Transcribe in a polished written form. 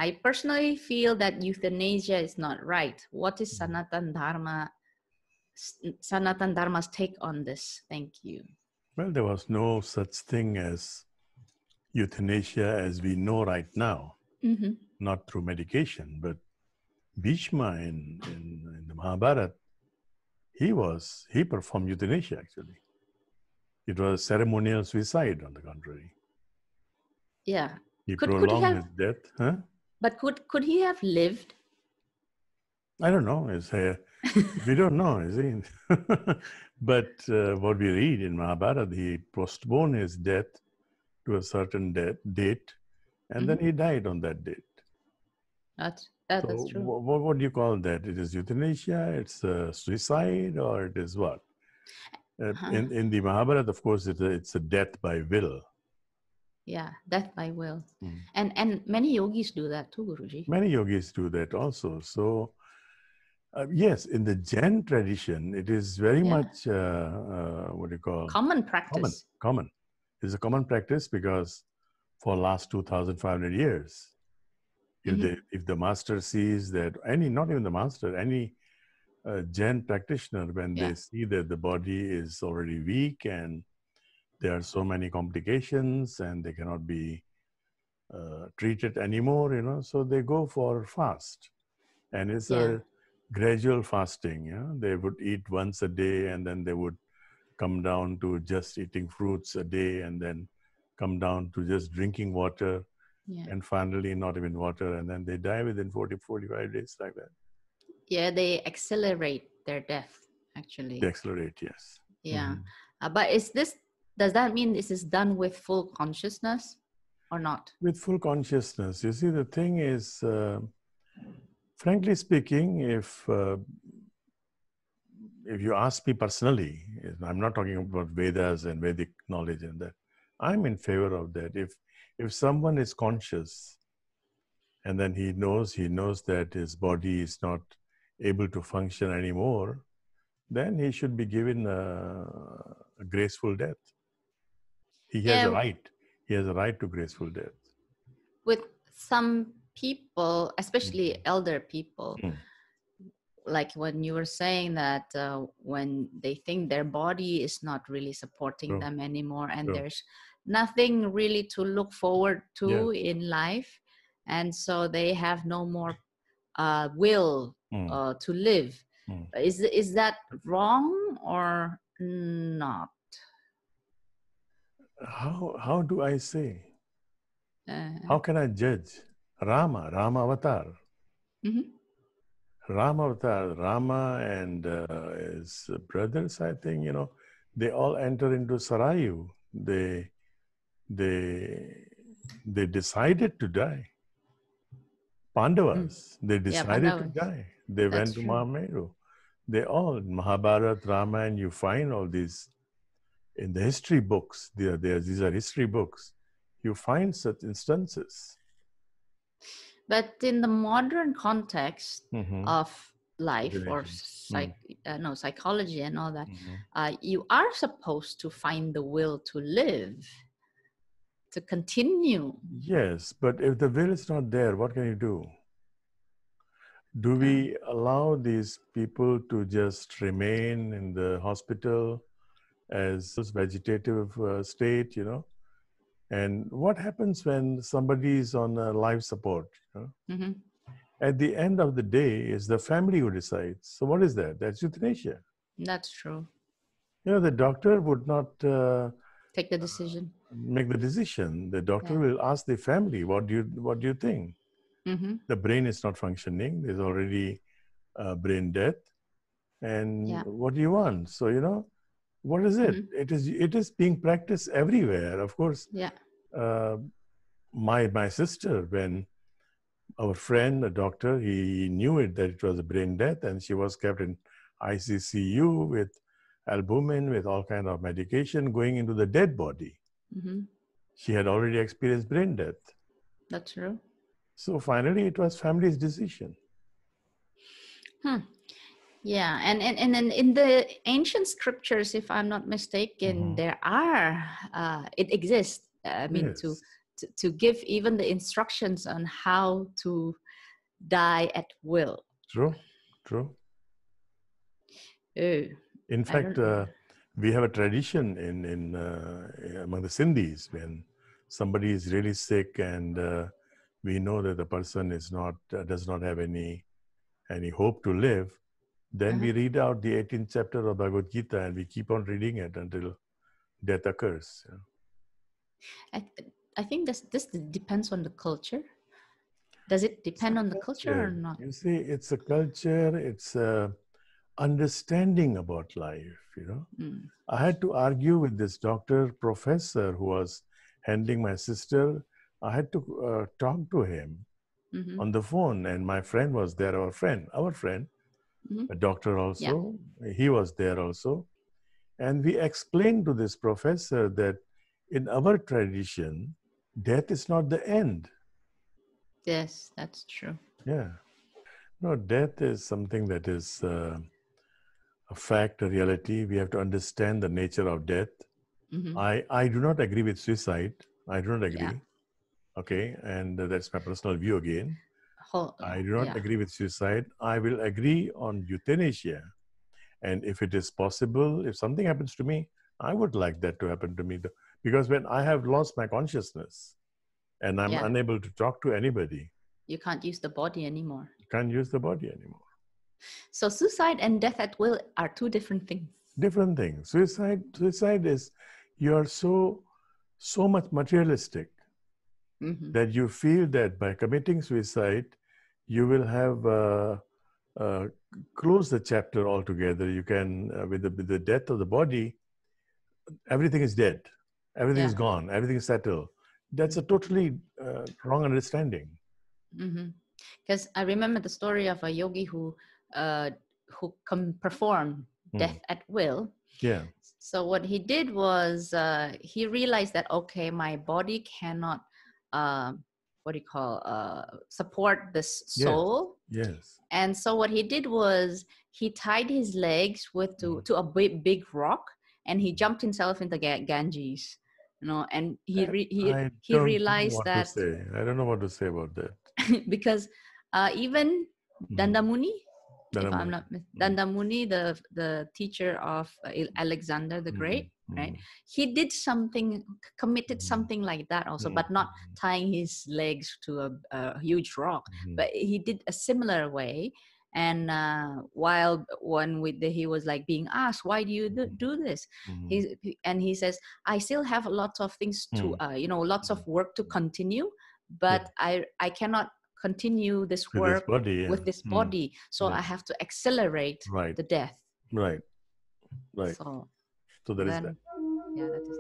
I personally feel that euthanasia is not right. What is Sanatan Dharma's take on this? Thank you. Well, there was no such thing as euthanasia as we know right now, not through medication, but Bhisma in the Mahabharata, he performed euthanasia actually. It was ceremonial suicide, on the contrary. Yeah. He prolonged his death. Huh? But could he have lived? I don't know. We don't know, is he? But what we read in Mahabharata, he postponed his death to a certain date, and then he died on that date. That's true. What do you call that? It is euthanasia, it's suicide, or it is what? In the Mahabharata, of course, it's a death by will. Yeah, death by will. And many yogis do that too, Guruji. Many yogis do that also. So, yes, in the Jain tradition, it is very much, what do you call? Common practice. Common. It's a common practice because for last 2,500 years, if the master sees that, not even the master, any Jain practitioner, when they see that the body is already weak and there are so many complications and they cannot be treated anymore, so they go for fast. And it's a gradual fasting. They would eat once a day and then they would come down to just eating fruits a day and then come down to just drinking water and finally not even water, and then they die within 40-45 days like that. Yeah, they accelerate their death, actually. They accelerate, yes. Yeah. But does that mean this is done with full consciousness or not? With full consciousness. You see, the thing is, frankly speaking, if you ask me personally, I'm not talking about Vedas and Vedic knowledge and that, I'm in favor of that. If someone is conscious and then he knows that his body is not able to function anymore, then he should be given a graceful death. He has a right. He has a right to graceful death. With some people, especially elder people, like when you were saying that when they think their body is not really supporting them anymore and there's nothing really to look forward to in life, and so they have no more will to live. Is that wrong or not? How do I say? How can I judge? Rama Avatar. Rama and his brothers, I think, they all enter into Sarayu. They decided to die. Pandavas, they decided to die. They went to Mahameru. They all, Mahabharata, Ramayana, you find all these in the history books. These are history books. You find such instances. But in the modern context of life or psychology and all that, you are supposed to find the will to live, to continue. Yes, but if the will is not there, what can you do? Do we allow these people to just remain in the hospital as vegetative state, And what happens when somebody is on life support? At the end of the day, it's the family who decides. So what is that? That's euthanasia. That's true. The doctor would not take the decision. Make the decision. The doctor will ask the family, what do you think? The brain is not functioning. There's already brain death. And what do you want? So, what is it? It is being practiced everywhere. Of course, my sister, when our friend, a doctor, he knew that it was a brain death, and she was kept in ICCU with albumin, with all kind of medication going into the dead body. She had already experienced brain death. That's true. So finally, it was family's decision. Yeah, and in the ancient scriptures, if I'm not mistaken, there are it exists. I mean, to give even the instructions on how to die at will. True, true. Oh, In fact, we have a tradition in among the Sindhis when somebody is really sick and we know that the person is not does not have any hope to live, then we read out the 18th chapter of Bhagavad Gita and we keep on reading it until death occurs. I think this depends on the culture. Does it depend on the culture or not? You see, it's a culture, it's a understanding about life, you know. I had to argue with this doctor professor who was handling my sister. I had to talk to him on the phone, and my friend was there, our friend, a doctor also. He was there also. And we explained to this professor that in our tradition, death is not the end. Yes, that's true. Yeah. No, death is something that is a fact, a reality. We have to understand the nature of death. I do not agree with suicide. I do not agree. Yeah. Okay, and that's my personal view again. I do not agree with suicide. I will agree on euthanasia. And if it is possible, if something happens to me, I would like that to happen to me. Because when I have lost my consciousness and I'm unable to talk to anybody. You can't use the body anymore. You can't use the body anymore. So suicide and death at will are two different things. Different things. Suicide is, you're so much materialistic that you feel that by committing suicide, you will have close the chapter altogether. You can, with the death of the body, everything is dead. Everything is gone. Everything is settled. That's a totally wrong understanding. Because I remember the story of a yogi who can perform death at will. Yeah. So what he did was he realized that, okay, my body cannot support this soul. Yes. And so what he did was he tied his legs to a big rock, and he jumped himself into Ganges, you know, and he realized that I don't know what to say about that. because even Dandamuni, if I'm not Dandamuni, the teacher of Alexander the Great, right? He did something, committed something like that also, but not tying his legs to a huge rock. But he did a similar way. And he was like being asked, why do you do this? He says, I still have lots of things to, lots of work to continue, but I cannot continue this work with this body. So I have to accelerate the death. Right. So that is that. Yeah, that is